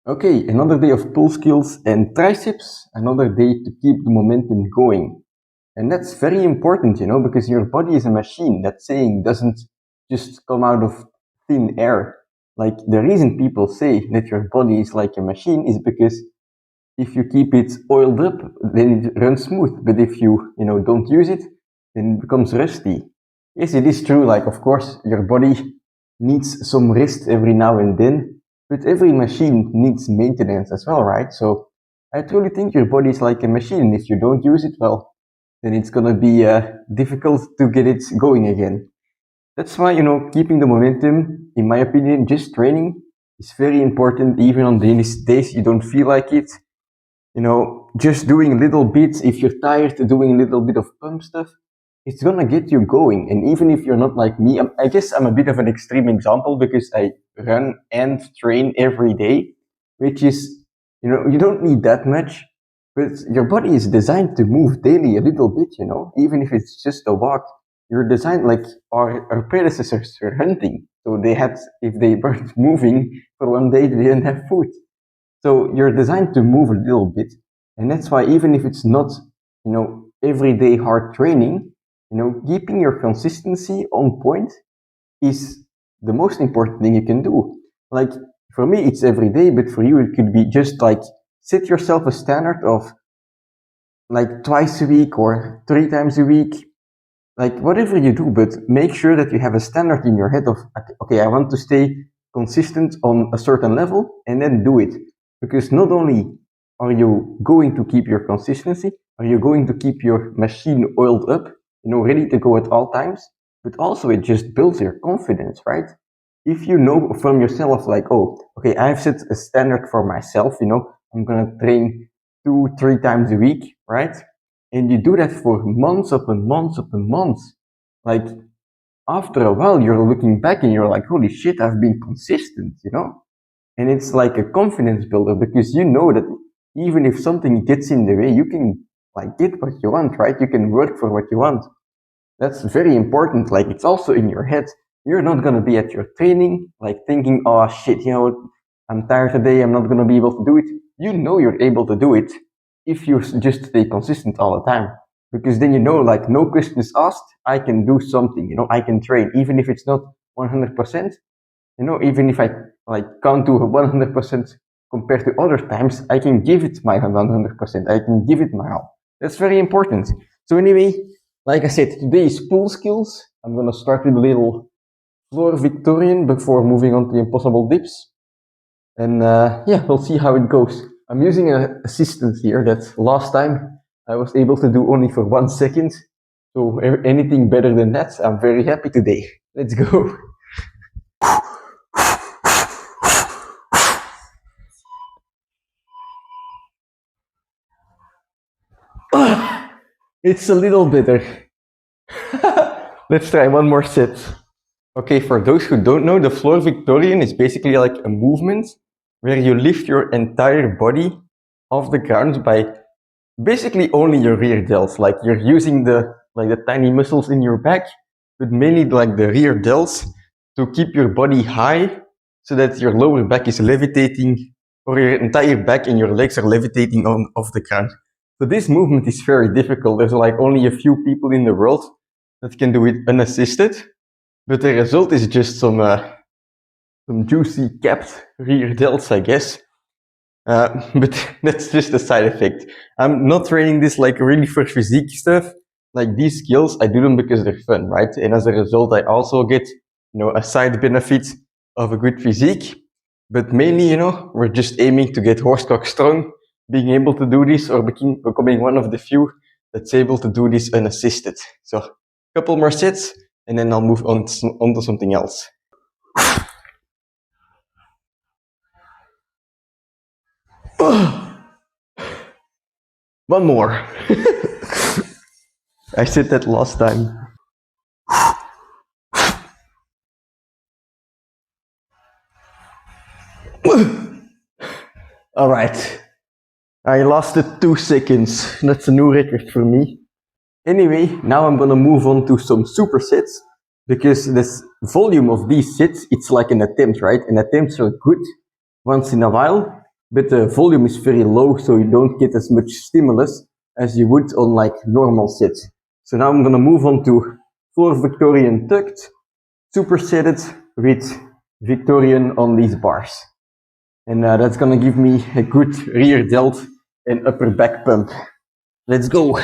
Okay, another day of pull skills and triceps, another day to keep the momentum going. And that's very important, because your body is a machine. That saying doesn't just come out of thin air. Like, the reason people say that your body is like a machine is because if you keep it oiled up, then it runs smooth. But if you, don't use it, then it becomes rusty. Yes, it is true. Like, of course, your body needs some rest every now and then, but every machine needs maintenance as well, right? So I truly think your body is like a machine. If you don't use it, well, then it's gonna be difficult to get it going again. That's why, keeping the momentum, in my opinion, just training is very important, even on days you don't feel like it. Just doing little bits, if you're tired, doing a little bit of pump stuff, it's gonna get you going. And even if you're not like me, I guess I'm a bit of an extreme example because I run and train every day, which is, you don't need that much, but your body is designed to move daily a little bit, even if it's just a walk. You're designed like our predecessors were hunting. So if they weren't moving for one day, they didn't have food. So you're designed to move a little bit. And that's why even if it's not, everyday hard training, keeping your consistency on point is the most important thing you can do. Like for me, it's every day, but for you, it could be just like set yourself a standard of like twice a week or 3 times a week, like whatever you do, but make sure that you have a standard in your head of, okay, I want to stay consistent on a certain level and then do it. Because not only are you going to keep your consistency, are you going to keep your machine oiled up, ready to go at all times, but also it just builds your confidence, right? If you know from yourself, like, oh, okay, I've set a standard for myself, I'm gonna train 2, 3 times a week, right? And you do that for months upon months upon months. Like, after a while, you're looking back and you're like, holy shit, I've been consistent, And it's like a confidence builder because you know that even if something gets in the way, you can like get what you want, right? You can work for what you want. That's very important. Like, it's also in your head. You're not gonna be at your training, like thinking, oh shit, I'm tired today, I'm not gonna be able to do it. You know you're able to do it if you just stay consistent all the time. Because then like, no questions asked, I can do something, I can train, even if it's not 100%, even if I like can't do 100% compared to other times, I can give it my 100%, I can give it my all. That's very important. So anyway, like I said, today is pull skills. I'm gonna start with a little floor Victorian before moving on to impossible dips. And yeah, we'll see how it goes. I'm using an assistant here that last time I was able to do only for 1 second. So anything better than that, I'm very happy today. Let's go. It's a little better. Let's try one more set. Okay, for those who don't know, the floor Victorian is basically like a movement where you lift your entire body off the ground by basically only your rear delts. Like, you're using the tiny muscles in your back, but mainly like the rear delts to keep your body high so that your lower back is levitating, or your entire back and your legs are levitating off the ground. So this movement is very difficult. There's like only a few people in the world that can do it unassisted, but the result is just some juicy capped rear delts, I guess. But that's just a side effect. I'm not training this like really for physique stuff. Like, these skills, I do them because they're fun, right? And as a result, I also get, a side benefit of a good physique. But mainly, we're just aiming to get horsecock strong, being able to do this, or becoming one of the few that's able to do this unassisted. So, a couple more sets, and then I'll move on to something else. One more. I said that last time. All right. I lasted 2 seconds. That's a new record for me. Anyway, now I'm gonna move on to some supersets, because this volume of these sets, it's like an attempt, right? And attempts are good once in a while, but the volume is very low, so you don't get as much stimulus as you would on like normal sets. So now I'm gonna move on to floor Victorian tucked, supersetted with Victorian on these bars. And that's gonna give me a good rear delt and upper back pump. Let's go.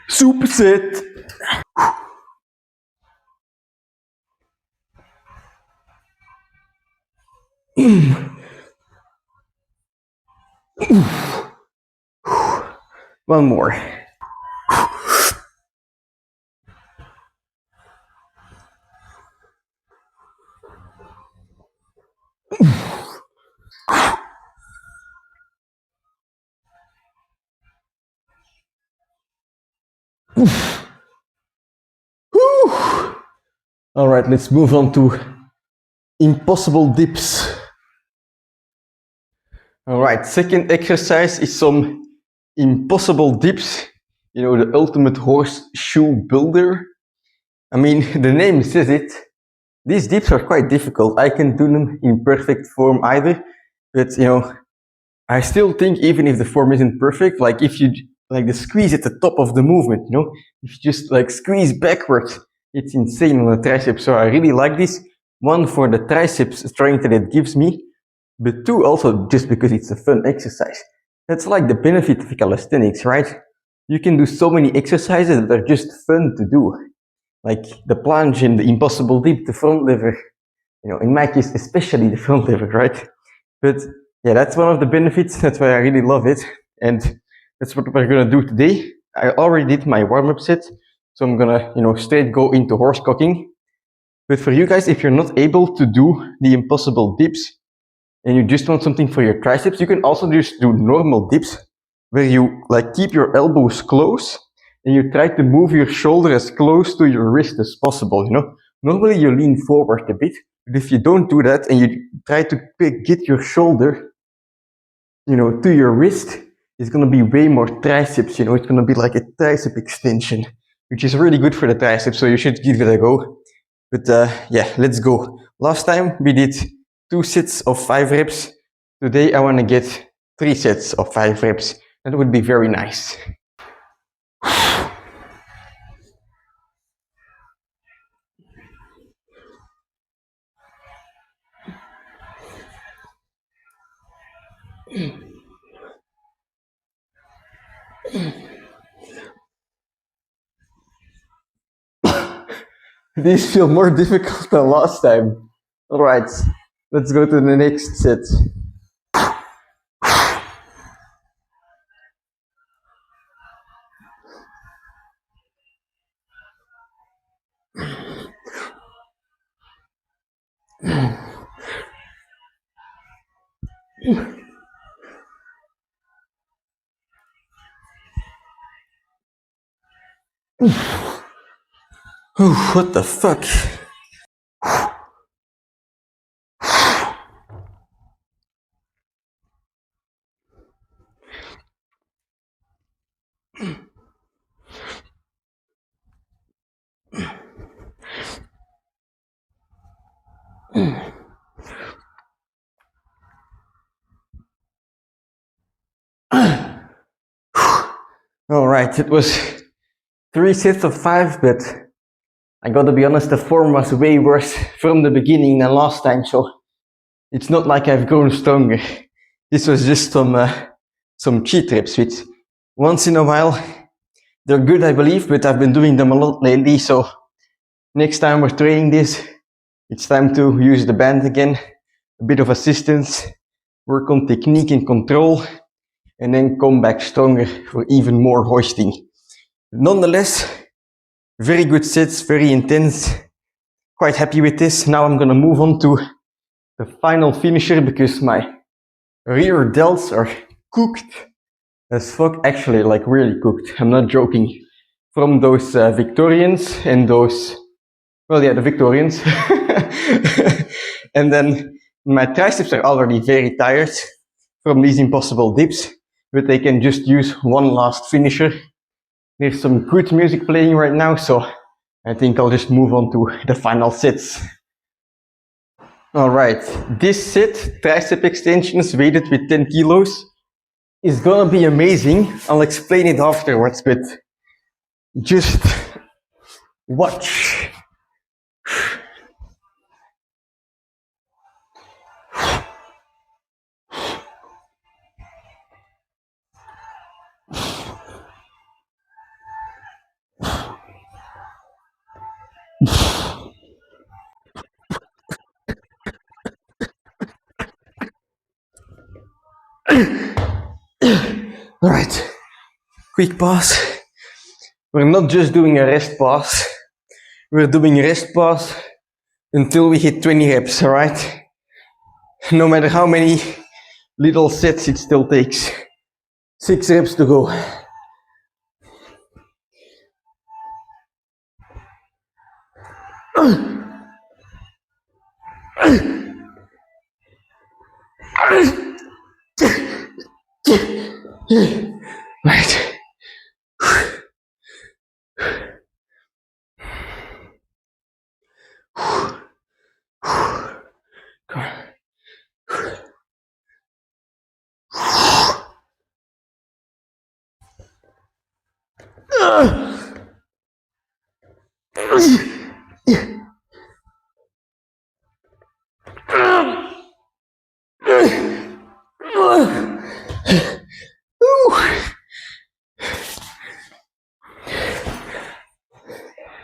Superset. One more. All right, let's move on to impossible dips. All right, second exercise is some impossible dips. You know, the ultimate horseshoe builder. I mean, the name says it. These dips are quite difficult. I can do them in perfect form either, but you know, I still think even if the form isn't perfect, like if you like the squeeze at the top of the movement, you know, if you just like squeeze backwards, it's insane on the triceps. So I really like this. One, for the triceps strength that it gives me, but two, also just because it's a fun exercise. That's like the benefit of calisthenics, right? You can do so many exercises that are just fun to do. Like the plunge and the impossible dip, the front lever, you know, in my case, especially the front lever, right? But yeah, that's one of the benefits. That's why I really love it. And that's what we're gonna do today. I already did my warm-up set, so I'm gonna, you know, straight go into horse cocking. But for you guys, if you're not able to do the impossible dips and you just want something for your triceps, you can also just do normal dips where you like keep your elbows close and you try to move your shoulder as close to your wrist as possible, you know. Normally you lean forward a bit, but if you don't do that and you try to get your shoulder, you know, to your wrist, it's gonna be way more triceps, you know, it's gonna be like a tricep extension, which is really good for the triceps, so you should give it a go. But yeah, let's go. Last time we did 2 sets of 5 reps. Today I wanna get 3 sets of 5 reps. That would be very nice. These feel more difficult than last time. Alright, let's go to the next set. What the fuck? Alright, it was 3 sets of 5, but I gotta be honest, the form was way worse from the beginning than last time, so it's not like I've grown stronger. This was just some cheat reps, which once in a while, they're good, I believe, but I've been doing them a lot lately, so next time we're training this, it's time to use the band again, a bit of assistance, work on technique and control, and then come back stronger for even more hoisting. Nonetheless, very good sets, very intense, quite happy with this. Now I'm gonna move on to the final finisher because my rear delts are cooked as fuck, actually, like really cooked, I'm not joking. From those Victorians and those, well yeah, the Victorians. And then my triceps are already very tired from these impossible dips, but they can just use one last finisher. There's some good music playing right now, so I think I'll just move on to the final sets. Alright, this set, tricep extensions weighted with 10 kilos, is gonna be amazing. I'll explain it afterwards, but just watch. Alright, quick pause. We're not just doing a rest pause, we're doing a rest pause until we hit 20 reps, alright? No matter how many little sets it still takes. 6 reps to go. Right.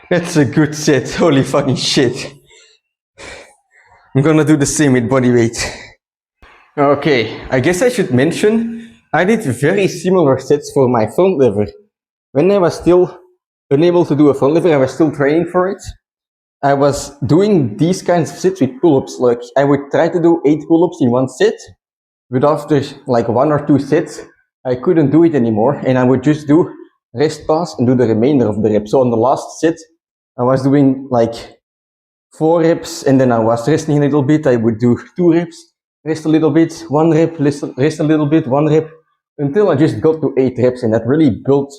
That's a good set, holy fucking shit. I'm gonna do the same with body weight. Okay, I guess I should mention, I did very similar sets for my front lever. When I was still unable to do a front lever, I was still training for it. I was doing these kinds of sets with pull-ups. Like, I would try to do 8 pull-ups in one set, but after like 1 or 2 sets, I couldn't do it anymore, and I would just do rest pause and do the remainder of the reps. So on the last set, I was doing like 4 reps, and then I was resting a little bit. I would do 2 reps, rest a little bit, 1 rep, rest a little bit, 1 rep, until I just got to 8 reps, and that really built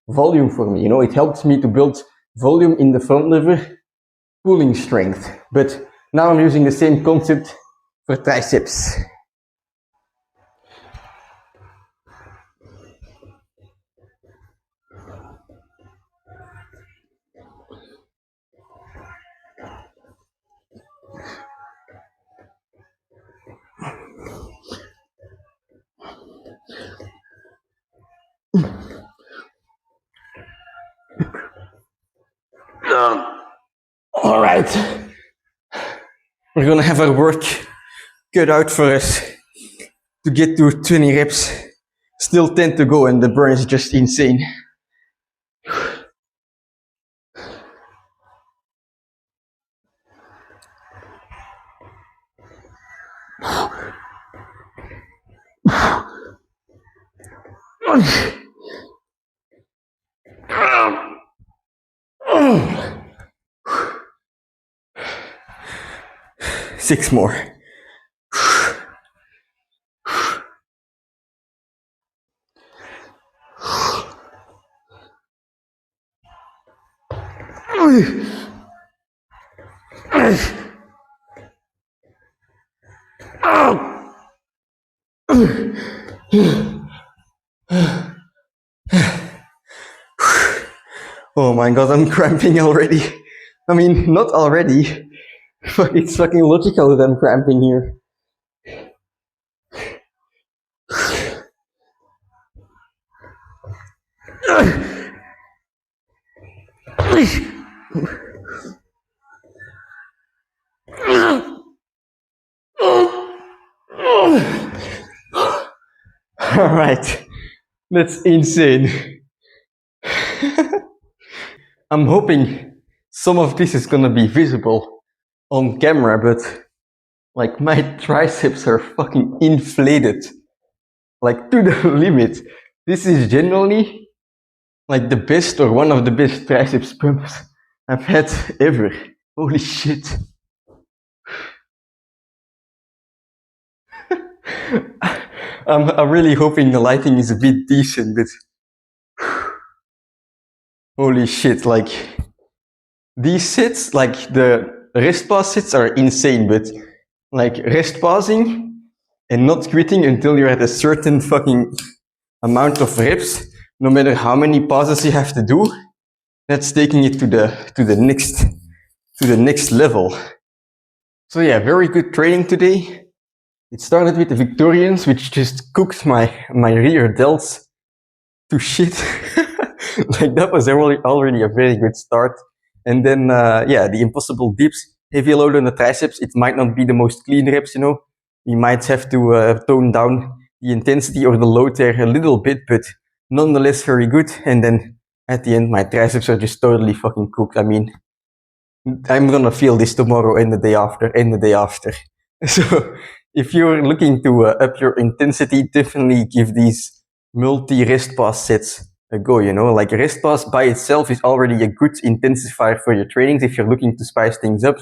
volume for me. You know, it helped me to build volume in the front lever, pulling strength. But now I'm using the same concept for triceps. All right, we're gonna have our work cut out for us to get to 20 reps. Still 10 to go, and the burn is just insane. Six more. Oh my god, I'm cramping already. I mean, not already, but it's fucking logical that I'm cramping here. Alright, that's insane. I'm hoping some of this is gonna be visible on camera, but like my triceps are fucking inflated, like to the limit. This is genuinely like the best or one of the best triceps pumps I've had ever. Holy shit. I'm really hoping the lighting is a bit decent, but holy shit, like these sits, like the rest pause sits are insane, but like rest pausing and not quitting until you're at a certain fucking amount of reps, no matter how many pauses you have to do, that's taking it to the next level. So yeah, very good training today. It started with the Victorians, which just cooked my rear delts to shit. Like that was already a very good start. And then yeah, the impossible dips, heavy load on the triceps. It might not be the most clean reps, you know. You might have to tone down the intensity or the load there a little bit, but nonetheless very good. And then at the end, my triceps are just totally fucking cooked. I mean, I'm gonna feel this tomorrow and the day after and the day after. So if you're looking to up your intensity, definitely give these multi-rest pass sets a go, you know. Like rest pass by itself is already a good intensifier for your trainings if you're looking to spice things up.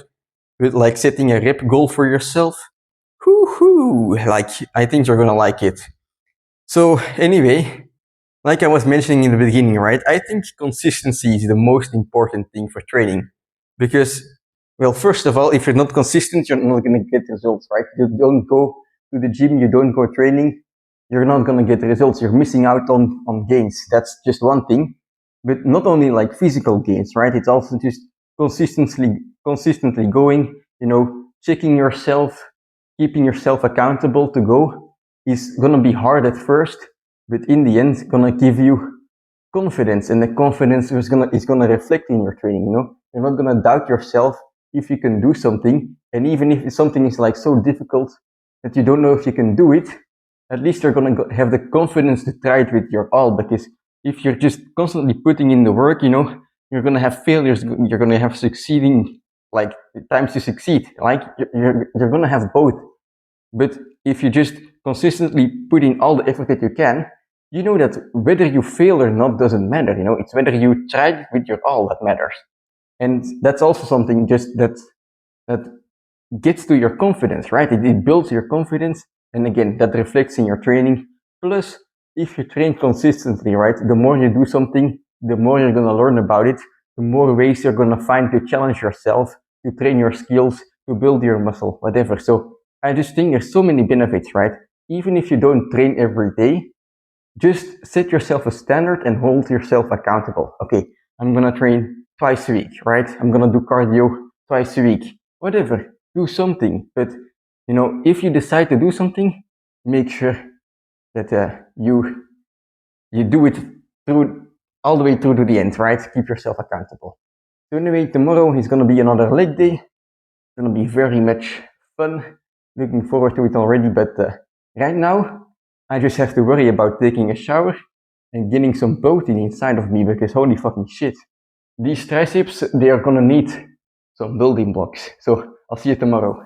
But like setting a rep goal for yourself, whoo, like I think you're gonna like it. So anyway, like I was mentioning in the beginning, right? I think consistency is the most important thing for training. Because, well, first of all, if you're not consistent, you're not going to get results, right? You don't go to the gym, you don't go training, you're not going to get results. You're missing out on gains. That's just one thing. But not only like physical gains, right? It's also just consistently going, you know, checking yourself, keeping yourself accountable to go is going to be hard at first, but in the end, it's going to give you confidence, and the confidence is gonna reflect in your training. You know, you're not gonna doubt yourself if you can do something, and even if something is like so difficult that you don't know if you can do it, at least you're gonna have the confidence to try it with your all. Because if you're just constantly putting in the work, you know, you're gonna have failures. You're gonna have succeeding, like times to succeed. Like you're gonna have both. But if you just consistently put in all the effort that you can, you know that whether you fail or not doesn't matter. You know, it's whether you tried with your all that matters. And that's also something just that gets to your confidence, right? It builds your confidence, and again, that reflects in your training. Plus, if you train consistently, right, the more you do something, the more you're gonna learn about it, the more ways you're gonna find to challenge yourself, to train your skills, to build your muscle, whatever. So I just think there's so many benefits, right? Even if you don't train every day, just set yourself a standard and hold yourself accountable. Okay, I'm gonna train twice a week, right? I'm gonna do cardio twice a week. Whatever, do something. But you know, if you decide to do something, make sure that you do it through all the way through to the end, right? Keep yourself accountable. So anyway, tomorrow is gonna be another leg day. It's gonna be very much fun. Looking forward to it already. But right now, I just have to worry about taking a shower and getting some protein inside of me, because holy fucking shit. These triceps, they are gonna need some building blocks. So I'll see you tomorrow.